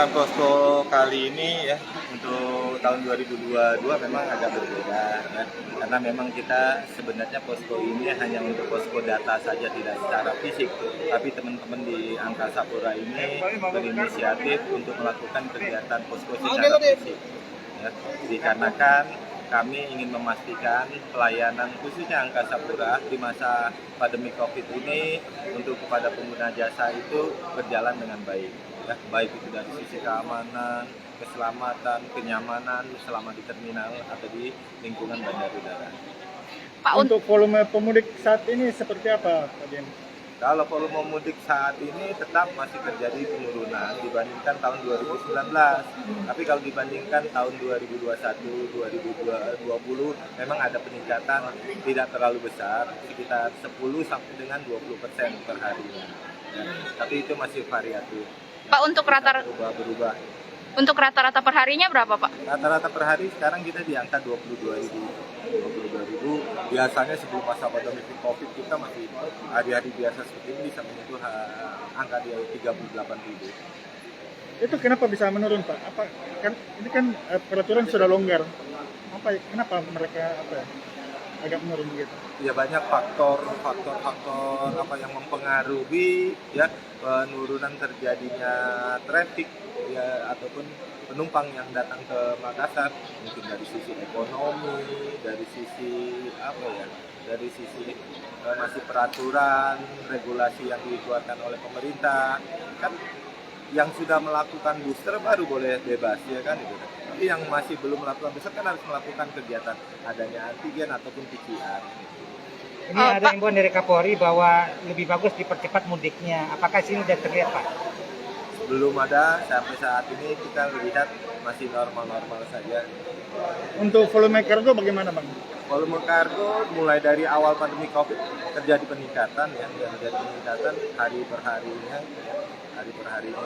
pembukaan posko kali ini ya untuk tahun 2022 memang agak berbeda ya. Karena memang kita sebenarnya posko ini hanya untuk posko data saja, tidak secara fisik, tapi teman-teman di Angkasa Pura ini berinisiatif untuk melakukan kegiatan posko secara fisik ya. Dikarenakan kami ingin memastikan pelayanan khususnya Angkasa Pura di masa pandemi COVID ini untuk kepada pengguna jasa itu berjalan dengan baik. Ya, baik itu dari sisi keamanan, keselamatan, kenyamanan selama di terminal atau di lingkungan bandara udara. Pak, untuk volume pemudik saat ini seperti apa, Pak Dian? Kalau volume mudik saat ini tetap masih terjadi penurunan dibandingkan tahun 2019. Tapi kalau dibandingkan tahun 2021, 2020 memang ada peningkatan tidak terlalu besar, sekitar 10 sampai dengan 20% per harinya. Ya, tapi itu masih variatif. Pak, untuk berubah. Untuk rata-rata perharinya berapa, Pak? Rata-rata per hari sekarang kita di angka 22.000. Biasanya sebelum masa pandemi COVID kita masih hari-hari biasa seperti ini bisa menyentuh angka di 38.000. Itu kenapa bisa menurun, Pak? Apa kan ini kan peraturan sudah longgar. Kenapa mereka agak menurun gitu? Ya banyak faktor apa yang mempengaruhi ya penurunan terjadinya traffic ya ataupun penumpang yang datang ke Makassar, mungkin dari sisi ekonomi, dari sisi dari sisi masih peraturan regulasi yang dikeluarkan oleh pemerintah kan. Yang sudah melakukan booster baru boleh bebas ya kan itu. Tapi yang masih belum melakukan booster kan harus melakukan kegiatan adanya antigen ataupun PCR. Ini ada imbauan dari Kapolri bahwa lebih bagus dipercepat mudiknya. Apakah sini sudah terlihat, Pak? Belum ada, sampai saat ini kita lihat masih normal-normal saja. Untuk volume kargo bagaimana, Bang? Volume kargo mulai dari awal pandemi COVID terjadi peningkatan ya, terjadi peningkatan hari per harinya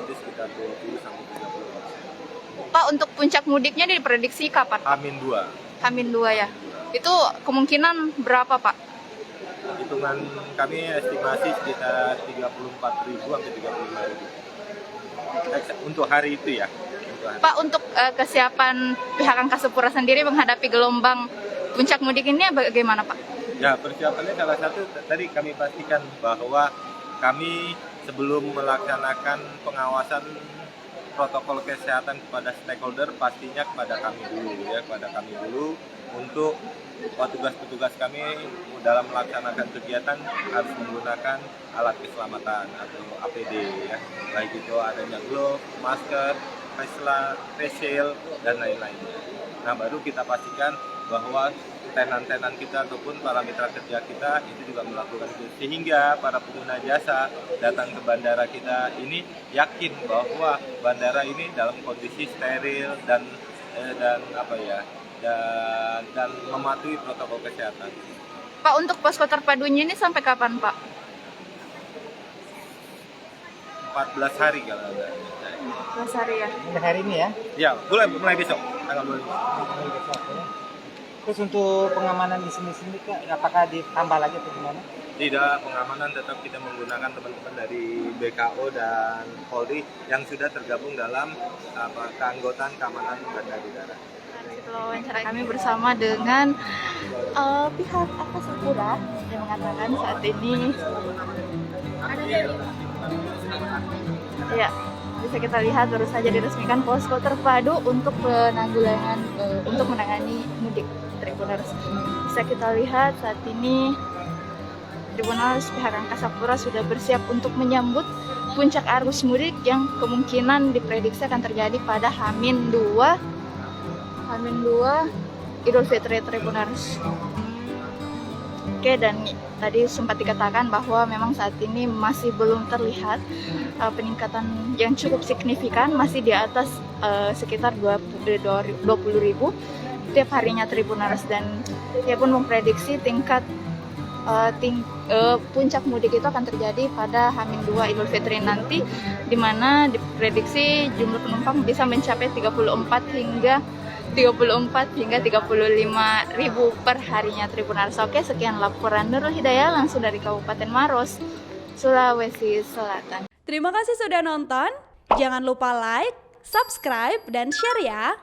itu sekitar 20 sampai 30%. Pak, untuk puncak mudiknya diprediksi kapan? H-2. H-2 ya. Itu kemungkinan berapa, Pak? Hitungan kami estimasi sekitar 34.000 sampai 35.000. Untuk hari itu ya. Pak, untuk kesiapan pihak Angkasa Pura sendiri menghadapi gelombang puncak mudik ini bagaimana, Pak? Ya, persiapannya salah satu tadi kami pastikan bahwa kami sebelum melaksanakan pengawasan protokol kesehatan kepada stakeholder pastinya kepada kami dulu untuk petugas-petugas kami dalam melaksanakan kegiatan harus menggunakan alat keselamatan atau APD ya, baik itu adanya glove, masker, face shield dan lain-lainnya. Nah, baru kita pastikan bahwa tenan-tenan kita ataupun para mitra kerja kita itu juga melakukan itu, sehingga para pengguna jasa datang ke bandara kita ini yakin bahwa bandara ini dalam kondisi steril dan mematuhi protokol kesehatan. Pak, untuk posko terpadunya ini sampai kapan, Pak? 14 hari kalau ada. 14 hari ya. Mulai hari ini ya? Ya, mulai besok tanggal 25. Mulai besok ya. Terus untuk pengamanan di sini Kak, apakah ditambah lagi atau gimana? Tidak, pengamanan tetap kita menggunakan teman-teman dari BKO dan Polri yang sudah tergabung dalam keanggotaan keamanan bandara udara. Setelah wawancara kami bersama dengan pihak Angkasa Pura yang mengatakan saat ini ya bisa kita lihat baru saja diresmikan posko terpadu untuk menangani mudik Tribuners. Bisa kita lihat saat ini Tribuners pihak Angkasa Pura sudah bersiap untuk menyambut puncak arus mudik yang kemungkinan diprediksi akan terjadi pada H-2 Idul Fitri Tribuners. Oke, dan tadi sempat dikatakan bahwa memang saat ini masih belum terlihat peningkatan yang cukup signifikan, masih di atas sekitar 20.000 tiap harinya Tribuners, dan dia pun memprediksi puncak mudik itu akan terjadi pada H-2 Idul Fitri nanti, di mana diprediksi jumlah penumpang bisa mencapai 34 hingga 35.000 per harinya Tribuners. Oke, sekian laporan Nurul Hidayah langsung dari Kabupaten Maros, Sulawesi Selatan. Terima kasih sudah nonton. Jangan lupa like, subscribe, dan share ya.